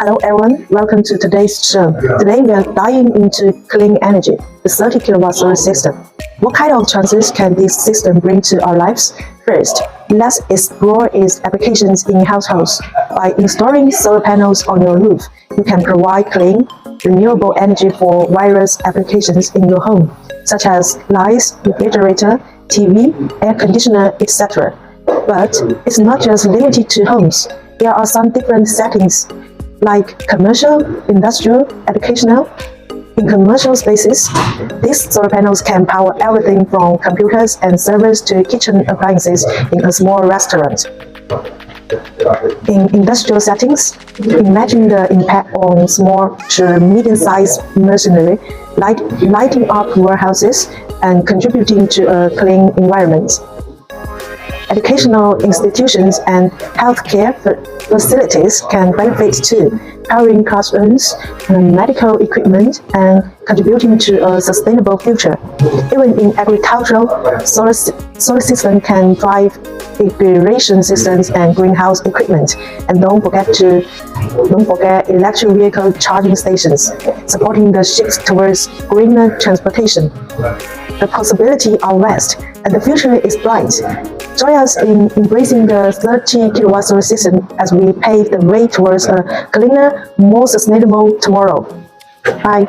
Hello everyone, welcome to today's show. Today we are diving into clean energy, the 30 kilowatt solar system. What kind of chances can this system bring to our lives? First, let's explore its applications in households. By installing solar panels on your roof, you can provide clean, renewable energy for various applications in your home, such as lights, refrigerator, TV, air conditioner, etc. But it's not just limited to homes. There are some different settings, like commercial, industrial, educational. In commercial spaces, these solar panels can power everything from computers and servers to kitchen appliances in a small restaurant. In industrial settings, imagine the impact on small to medium-sized machinery, lighting up warehouses and contributing to a clean environment. Educational institutions and healthcare facilities can benefit too, powering classrooms, medical equipment, and contributing to a sustainable future. Even in agricultural, solar system can drive irrigation systems and greenhouse equipment. And don't forget electric vehicle charging stations, supporting the shift towards greener transportation. The possibilities are vast, and the future is bright. Join us in embracing the 30 kilowatt solar system as we pave the way towards a cleaner, more sustainable tomorrow. Bye.